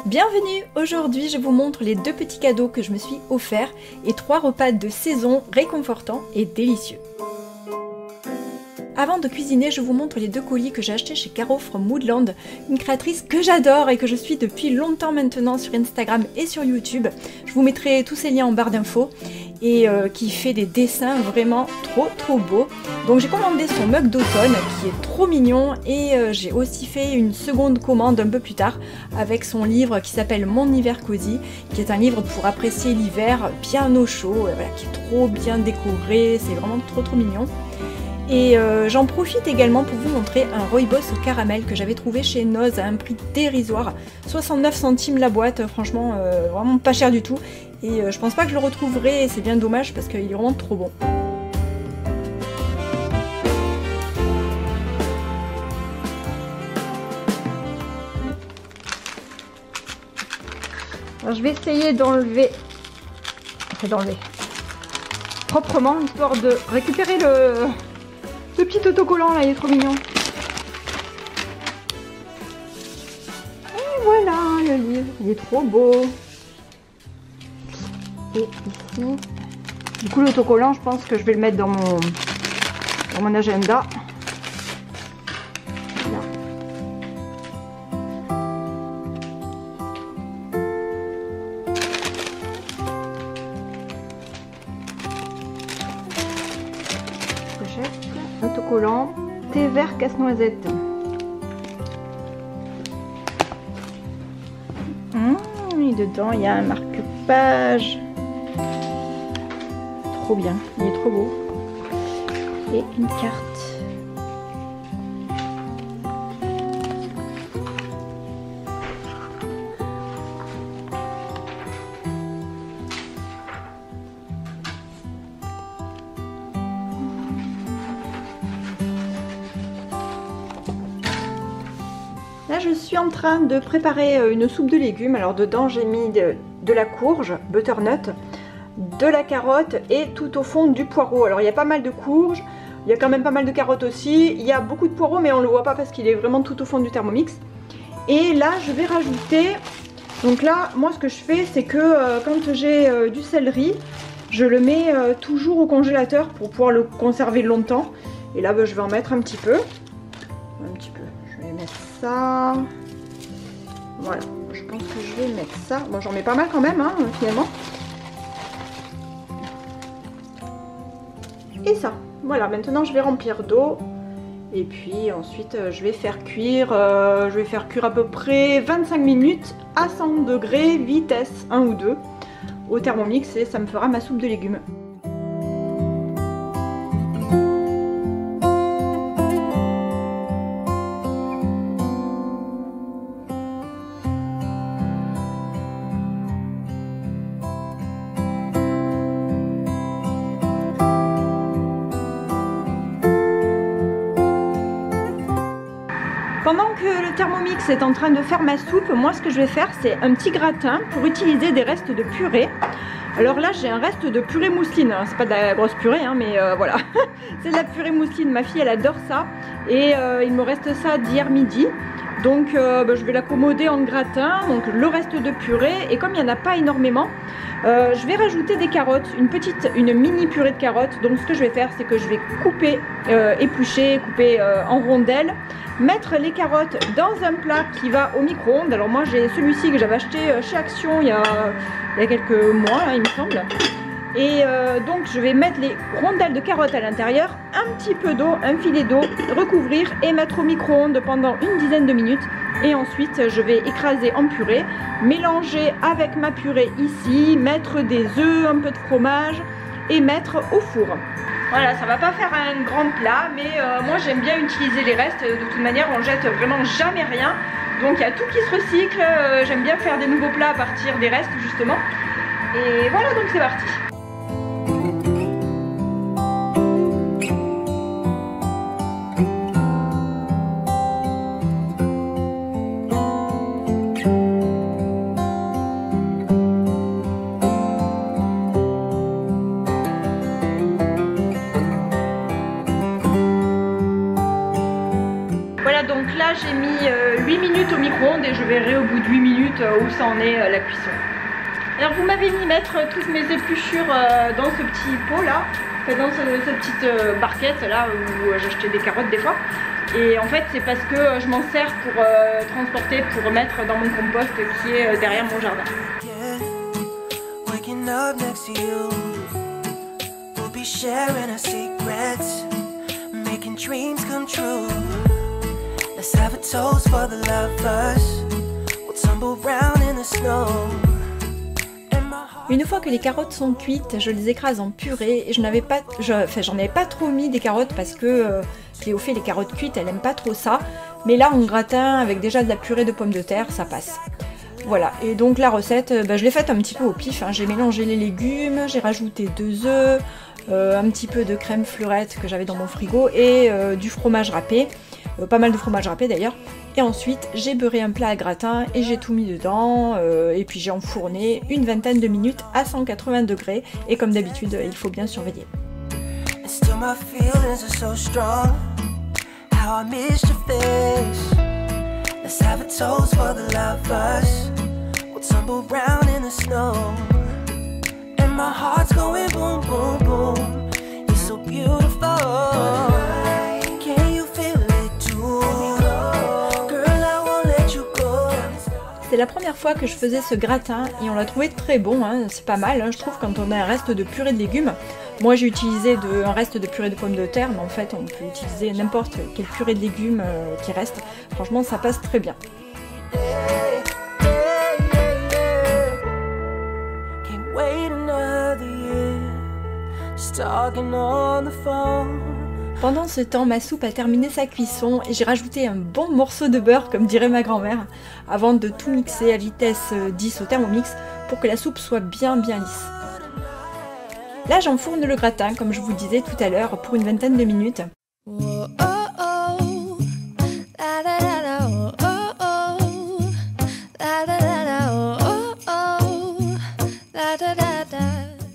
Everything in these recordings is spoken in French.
Bienvenue! Aujourd'hui je vous montre les 2 petits cadeaux que je me suis offerts et 3 repas de saison réconfortants et délicieux. Avant de cuisiner, je vous montre les 2 colis que j'ai achetés chez Caro from Woodland, une créatrice que j'adore et que je suis depuis longtemps maintenant sur Instagram et sur YouTube. Je vous mettrai tous ces liens en barre d'infos et qui fait des dessins vraiment trop beaux. Donc j'ai commandé son mug d'automne qui est trop mignon et j'ai aussi fait une seconde commande un peu plus tard avec son livre qui s'appelle Mon hiver cosy, qui est un livre pour apprécier l'hiver bien au chaud, voilà, qui est trop bien décoré, c'est vraiment trop mignon. Et j'en profite également pour vous montrer un rooibos au caramel que j'avais trouvé chez Noz à un prix dérisoire, 69 centimes la boîte, franchement vraiment pas cher du tout. Et je pense pas que je le retrouverai et c'est bien dommage parce qu'il est vraiment trop bon. Alors je vais essayer d'enlever proprement, histoire de récupérer le petit autocollant là, il est trop mignon. Et voilà le livre, il est trop beau. Et ici, du coup l'autocollant, je pense que je vais le mettre dans mon agenda. Là. Pochette, autocollant, thé vert casse-noisette. Et dedans il y a un marque-page. Trop bien, il est trop beau. Et une carte. Là je suis en train de préparer une soupe de légumes. Alors dedans j'ai mis de la courge, butternut, de la carotte et tout au fond du poireau. Alors il y a pas mal de courges, il y a quand même pas mal de carottes aussi, il y a beaucoup de poireaux mais on le voit pas parce qu'il est vraiment tout au fond du Thermomix. Et là je vais rajouter, donc là moi ce que je fais c'est que quand j'ai du céleri, je le mets toujours au congélateur pour pouvoir le conserver longtemps. Et là je vais en mettre un petit peu, je vais mettre ça, voilà, je pense que je vais mettre ça, bon j'en mets pas mal quand même hein, finalement. Et ça, voilà, maintenant je vais remplir d'eau et puis ensuite je vais faire cuire à peu près 25 minutes à 100 degrés, vitesse 1 ou 2 au Thermomix et ça me fera ma soupe de légumes. Pendant que le Thermomix est en train de faire ma soupe, moi ce que je vais faire c'est un petit gratin pour utiliser des restes de purée. Alors là j'ai un reste de purée mousseline, hein. C'est pas de la grosse purée hein, mais voilà, c'est de la purée mousseline, ma fille elle adore ça et il me reste ça d'hier midi. Donc je vais l'accommoder en gratin, donc le reste de purée et comme il n'y en a pas énormément, je vais rajouter des carottes, une mini purée de carottes. Donc ce que je vais faire c'est que je vais couper, éplucher, couper en rondelles, mettre les carottes dans un plat qui va au micro-ondes. Alors moi j'ai celui-ci que j'avais acheté chez Action il y a quelques mois là, il me semble. Et donc je vais mettre les rondelles de carottes à l'intérieur, un petit peu d'eau, un filet d'eau, recouvrir et mettre au micro-ondes pendant une dizaine de minutes. Et ensuite je vais écraser en purée, mélanger avec ma purée ici, mettre des œufs, un peu de fromage et mettre au four. Voilà, ça va pas faire un grand plat, mais moi j'aime bien utiliser les restes. De toute manière on jette vraiment jamais rien. Donc il y a tout qui se recycle, j'aime bien faire des nouveaux plats à partir des restes justement. Et voilà, donc c'est parti. Voilà, donc là j'ai mis 8 minutes au micro-ondes et je verrai au bout de 8 minutes où ça en est la cuisson. Alors vous m'avez mis mettre toutes mes épluchures dans ce petit pot là, enfin, dans cette petite barquette là où j'achetais des carottes des fois. Et en fait c'est parce que je m'en sers pour transporter, pour mettre dans mon compost qui est derrière mon jardin. Une fois que les carottes sont cuites, je les écrase en purée et j'en avais pas trop mis des carottes parce que Cléophée, les carottes cuites, elle aime pas trop ça. Mais là en gratin avec déjà de la purée de pommes de terre, ça passe. Voilà, et donc la recette, je l'ai faite un petit peu au pif, hein. J'ai mélangé les légumes, j'ai rajouté 2 œufs, un petit peu de crème fleurette que j'avais dans mon frigo et du fromage râpé, pas mal de fromage râpé d'ailleurs. Et ensuite j'ai beurré un plat à gratin et j'ai tout mis dedans et puis j'ai enfourné une vingtaine de minutes à 180 degrés et comme d'habitude il faut bien surveiller. C'est la première fois que je faisais ce gratin et on l'a trouvé très bon, hein. C'est pas mal, hein, je trouve, quand on a un reste de purée de légumes. Moi j'ai utilisé un reste de purée de pommes de terre, mais en fait on peut utiliser n'importe quelle purée de légumes qui reste. Franchement ça passe très bien. Pendant ce temps, ma soupe a terminé sa cuisson et j'ai rajouté un bon morceau de beurre, comme dirait ma grand-mère, avant de tout mixer à vitesse 10 au Thermomix pour que la soupe soit bien lisse. Là, j'enfourne le gratin, comme je vous disais tout à l'heure, pour une vingtaine de minutes.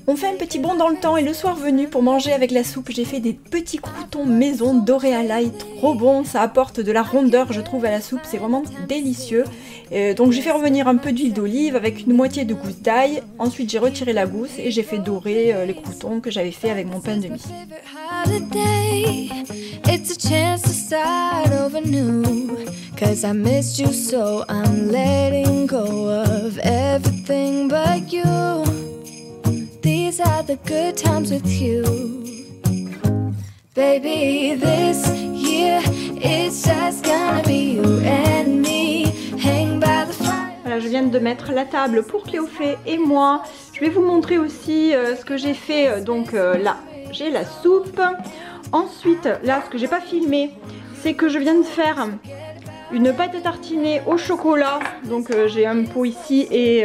On fait un petit bond dans le temps et le soir venu, pour manger avec la soupe, j'ai fait des petits croûtons maison dorés à l'ail, trop bon, ça apporte de la rondeur je trouve à la soupe, c'est vraiment délicieux. Donc j'ai fait revenir un peu d'huile d'olive avec une moitié de gousse d'ail, ensuite j'ai retiré la gousse et j'ai fait dorer les croûtons que j'avais fait avec mon pain de mie. These are the good times with you. Baby, this year it's just gonna be you and me. Hang by the fire. Voilà, je viens de mettre la table pour Cléophée et moi. Je vais vous montrer aussi ce que j'ai fait. Donc là, j'ai la soupe. Ensuite, là, ce que j'ai pas filmé, c'est que je viens de faire une pâte à tartiner au chocolat. Donc j'ai un pot ici et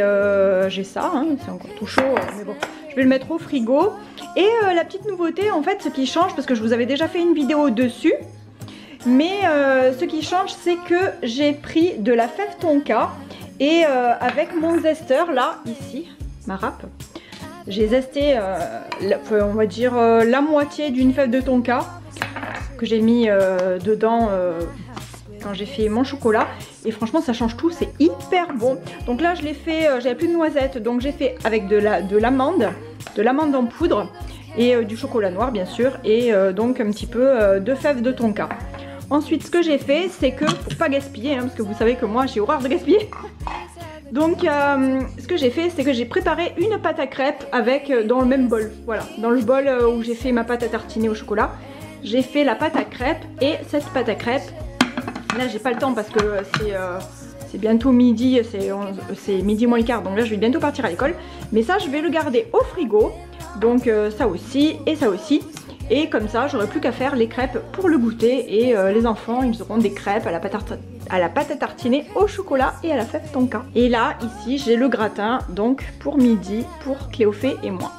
j'ai ça, hein, c'est encore tout chaud, mais bon, je vais le mettre au frigo. Et la petite nouveauté, en fait, ce qui change, parce que je vous avais déjà fait une vidéo dessus, mais ce qui change, c'est que j'ai pris de la fève tonka et avec mon zesteur, là, ici, ma râpe, j'ai zesté, on va dire, la moitié d'une fève de tonka que j'ai mis dedans quand j'ai fait mon chocolat, et franchement ça change tout, c'est hyper bon. Donc là je l'ai fait, j'avais plus de noisettes, donc j'ai fait avec de l'amande en poudre et du chocolat noir bien sûr, et donc un petit peu de fèves de tonka. Ensuite ce que j'ai fait, c'est que, pour pas gaspiller, hein, parce que vous savez que moi j'ai horreur de gaspiller, donc ce que j'ai fait, c'est que j'ai préparé une pâte à crêpes avec dans le même bol, voilà, dans le bol où j'ai fait ma pâte à tartiner au chocolat, j'ai fait la pâte à crêpes, et cette pâte à crêpes, là j'ai pas le temps parce que c'est bientôt midi, c'est midi moins le quart, donc là je vais bientôt partir à l'école. Mais ça je vais le garder au frigo, donc ça aussi et ça aussi. Et comme ça j'aurai plus qu'à faire les crêpes pour le goûter, et les enfants ils auront des crêpes à la pâte à tartiner au chocolat et à la fève tonka. Et là ici j'ai le gratin, donc pour midi pour Cléophée et moi.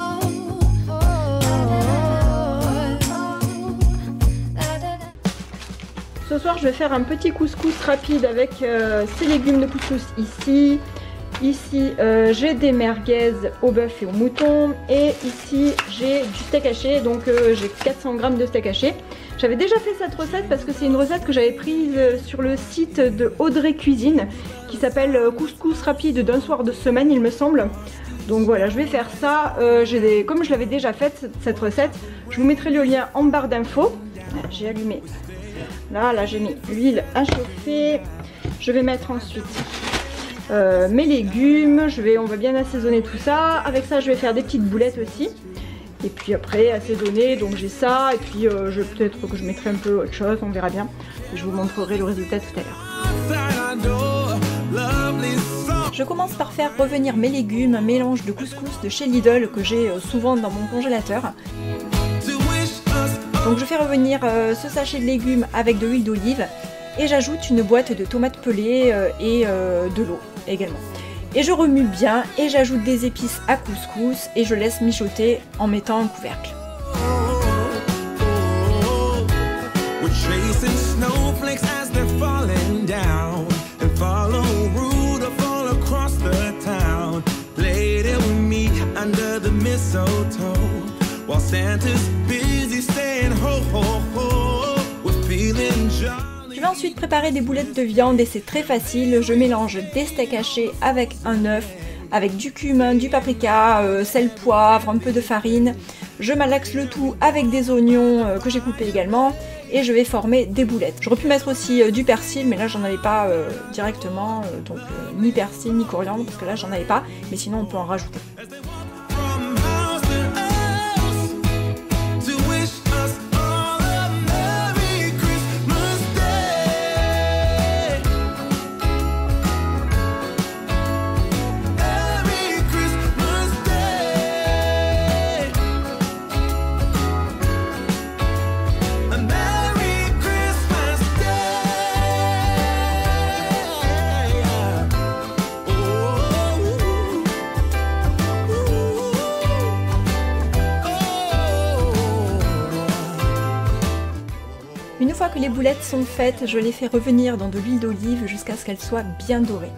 Ce soir je vais faire un petit couscous rapide avec ces légumes de couscous ici. Ici j'ai des merguez au bœuf et au mouton, et ici j'ai du steak haché, donc j'ai 400 g de steak haché. J'avais déjà fait cette recette parce que c'est une recette que j'avais prise sur le site de Audrey Cuisine qui s'appelle couscous rapide d'un soir de semaine il me semble. Donc voilà, je vais faire ça. Comme je l'avais déjà faite cette recette, je vous mettrai le lien en barre d'infos. J'ai allumé. Là j'ai mis l'huile à chauffer. Je vais mettre ensuite mes légumes. On va bien assaisonner tout ça. Avec ça, je vais faire des petites boulettes aussi. Et puis après, assaisonner, donc j'ai ça. Et puis peut-être que je mettrai un peu autre chose, on verra bien. Et je vous montrerai le résultat tout à l'heure. Je commence par faire revenir mes légumes, un mélange de couscous de chez Lidl que j'ai souvent dans mon congélateur. Donc je fais revenir ce sachet de légumes avec de l'huile d'olive et j'ajoute une boîte de tomates pelées et de l'eau également. Et je remue bien et j'ajoute des épices à couscous et je laisse mijoter en mettant un couvercle. Je vais ensuite préparer des boulettes de viande et c'est très facile. Je mélange des steaks hachés avec un œuf, avec du cumin, du paprika, sel, poivre, un peu de farine. Je malaxe le tout avec des oignons que j'ai coupés également et je vais former des boulettes. J'aurais pu mettre aussi du persil, mais là j'en avais pas directement, donc ni persil ni coriandre parce que là j'en avais pas, mais sinon on peut en rajouter. Une fois que les boulettes sont faites, je les fais revenir dans de l'huile d'olive jusqu'à ce qu'elles soient bien dorées.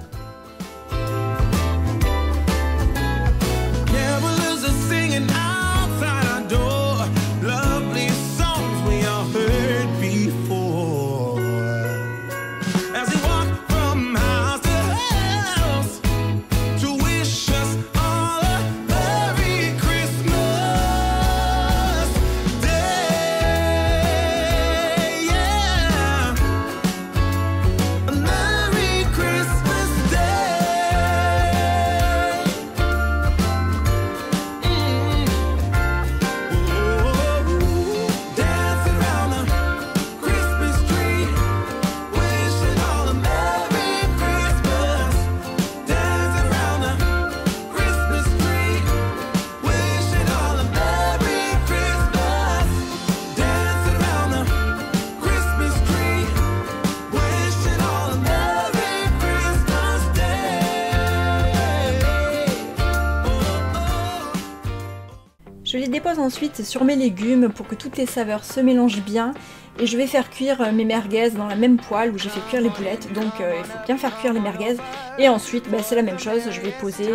Je les dépose ensuite sur mes légumes pour que toutes les saveurs se mélangent bien et je vais faire cuire mes merguez dans la même poêle où j'ai fait cuire les boulettes, donc il faut bien faire cuire les merguez et ensuite c'est la même chose, je vais poser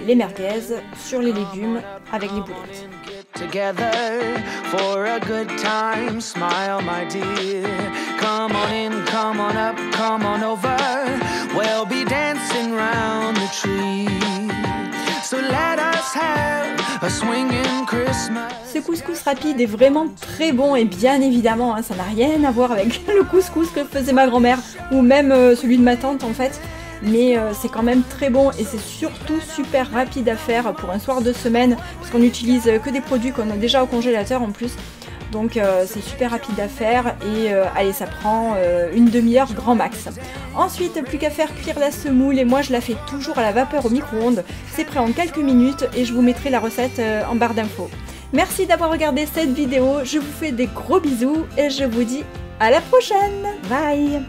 les merguez sur les légumes avec les boulettes. Together for a good time, smile my dear. Come on in, come on up, come on over. We'll be dancing round the tree. So let us have a swinging Christmas. Ce couscous rapide est vraiment très bon et bien évidemment, ça n'a rien à voir avec le couscous que faisait ma grand-mère ou même celui de ma tante en fait. Mais c'est quand même très bon et c'est surtout super rapide à faire pour un soir de semaine parce qu'on n'utilise que des produits qu'on a déjà au congélateur en plus. Donc c'est super rapide à faire et allez, ça prend une demi-heure grand max. Ensuite, plus qu'à faire cuire la semoule et moi je la fais toujours à la vapeur au micro-ondes. C'est prêt en quelques minutes et je vous mettrai la recette en barre d'infos. Merci d'avoir regardé cette vidéo, je vous fais des gros bisous et je vous dis à la prochaine. Bye.